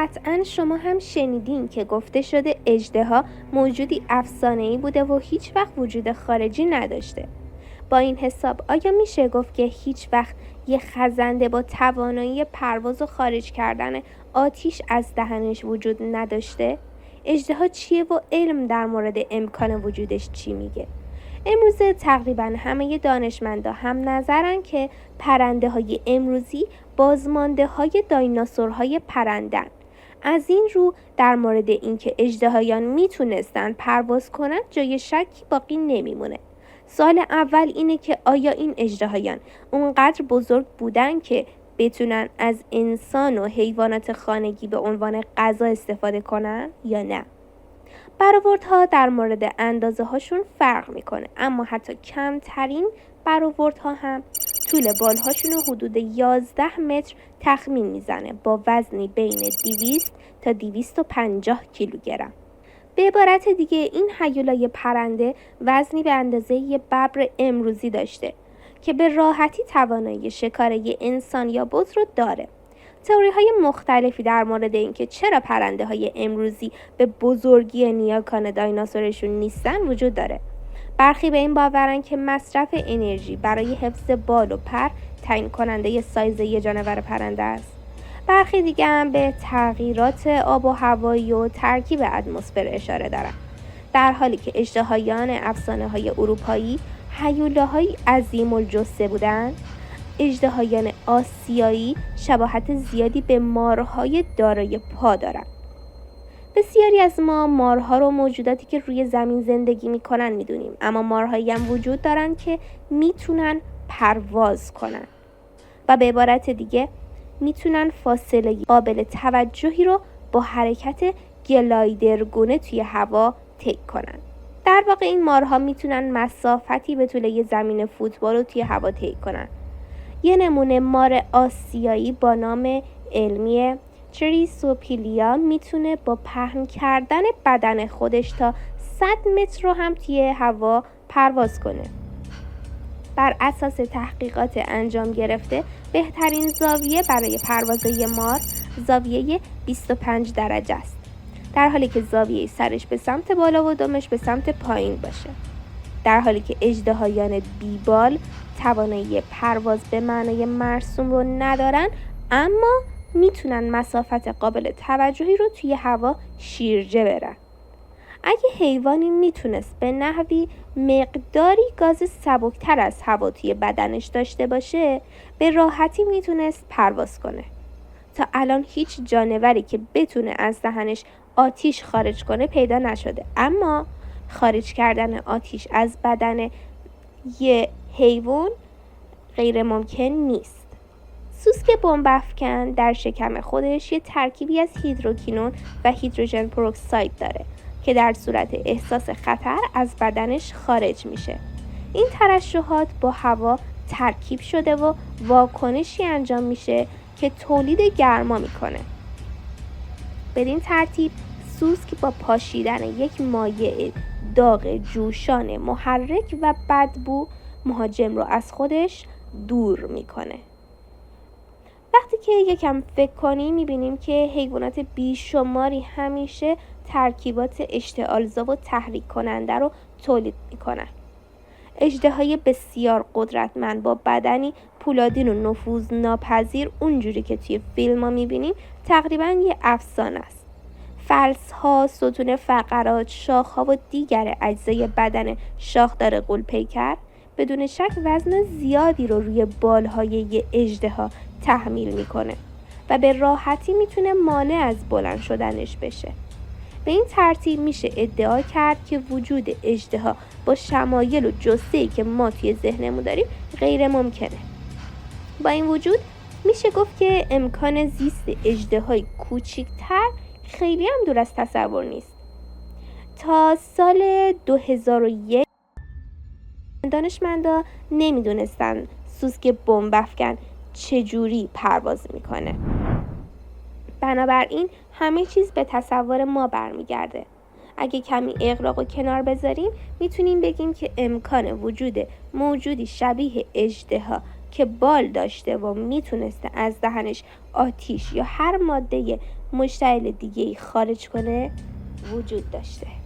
قطعاً شما هم شنیدین که گفته شده اژدها موجودی افسانه‌ای بوده و هیچ وقت وجود خارجی نداشته. با این حساب آیا میشه گفت که هیچ وقت یه خزنده با توانایی پرواز و خارج کردن آتیش از دهنش وجود نداشته؟ اژدها چیه و علم در مورد امکان وجودش چی میگه؟ امروزه تقریباً همه دانشمندا هم نظرن که پرنده های امروزی بازمانده های دایناسورهای پرندن. از این رو در مورد اینکه اژدهایان میتونستن پرواز کنن جای شکی باقی نمیمونه. سوال اول اینه که آیا این اژدهایان اونقدر بزرگ بودن که بتونن از انسان و حیوانات خانگی به عنوان غذا استفاده کنن یا نه؟ برآوردها در مورد اندازه هاشون فرق میکنه، اما حتی کمترین برآوردها هم طول بالهاشون رو حدود 11 متر تخمین میزنه با وزنی بین 200 تا 250 کیلوگرم. به عبارت دیگه این هیولای پرنده وزنی به اندازه یه ببر امروزی داشته که به راحتی توانایی شکار یه انسان یا بز رو داره. تئوری‌های مختلفی در مورد اینکه چرا پرنده‌های امروزی به بزرگی نیاکان دایناسورشون نیستن وجود داره. برخی به این باورن که مصرف انرژی برای حفظ بال و پر تعیین کننده سایز یک جانور پرنده است. برخی دیگه هم به تغییرات آب و هوایی و ترکیب اتمسفر اشاره دارن. در حالی که اژدهایان افسانه‌های اروپایی هیولاهای عظیم الجثه بودند، اژدهایان آسیایی شباهت زیادی به مارهای دارای پا دارند. بسیاری از ما مارها رو موجوداتی که روی زمین زندگی میکنن میدونیم، اما مارهایی هم وجود دارن که میتونن پرواز کنن و به عبارت دیگه میتونن فاصله قابل توجهی رو با حرکت گلایدرگونه توی هوا طی کنن. در واقع این مارها میتونن مسافتی به طول یه زمین فوتبال رو توی هوا طی کنن. یه نمونه مار آسیایی با نام علمی تریسوپیلیا میتونه با پهن کردن بدن خودش تا 100 متر رو هم توی هوا پرواز کنه. بر اساس تحقیقات انجام گرفته بهترین زاویه برای پرواز یه مار زاویه 25 درجه است، در حالی که زاویه سرش به سمت بالا و دمش به سمت پایین باشه. در حالی که اژدهایان بیبال توانایی پرواز به معنای مرسوم رو ندارن، اما میتونن مسافت قابل توجهی رو توی هوا شیرجه برن. اگه حیوانی میتونست به نحوی مقداری گاز سبکتر از هوا توی بدنش داشته باشه، به راحتی میتونست پرواز کنه. تا الان هیچ جانوری که بتونه از دهنش آتیش خارج کنه پیدا نشده، اما خارج کردن آتیش از بدن یه حیوان غیر ممکن نیست. سوسک بمبافکن در شکم خودش یه ترکیبی از هیدروکینون و هیدروژن پروکساید داره که در صورت احساس خطر از بدنش خارج میشه. این ترشحات با هوا ترکیب شده و واکنشی انجام میشه که تولید گرما میکنه. بدین ترتیب سوسک با پاشیدن یک مایع داغ جوشان محرک و بدبو مهاجم رو از خودش دور میکنه. وقتی که یکم فکر کنیم میبینیم که حیوانات بیشماری همیشه ترکیبات اشتعالزا و تحریک کننده رو تولید میکنن. اژدهای بسیار قدرتمند با بدنی پولادین و نفوذ ناپذیر، اونجوری که توی فیلم ها میبینیم، تقریبا یه افسانه است. فلس‌ها، ستون فقرات، شاخ‌ها و دیگر اجزای بدن شاخدار غول‌پیکر بدون شک وزن زیادی رو روی بالهای یه اژدها تحمیل میکنه و به راحتی میتونه مانع از بلند شدنش بشه. به این ترتیب میشه ادعا کرد که وجود اژدها با شمایل و جثه‌ای که ما توی ذهنمون داریم غیر ممکنه. با این وجود میشه گفت که امکان زیست اژدهای کوچکتر خیلی هم دور از تصور نیست. تا سال 2001 دانشمندا نمیدونستن سوسک بمبافکن چجوری پرواز میکنه. بنابراین همه چیز به تصور ما برمیگرده. اگه کمی اغراق و کنار بذاریم میتونیم بگیم که امکان وجود موجودی شبیه اژدها که بال داشته و میتونسته از دهنش آتیش یا هر ماده مشتعل دیگه‌ای خارج کنه وجود داشته.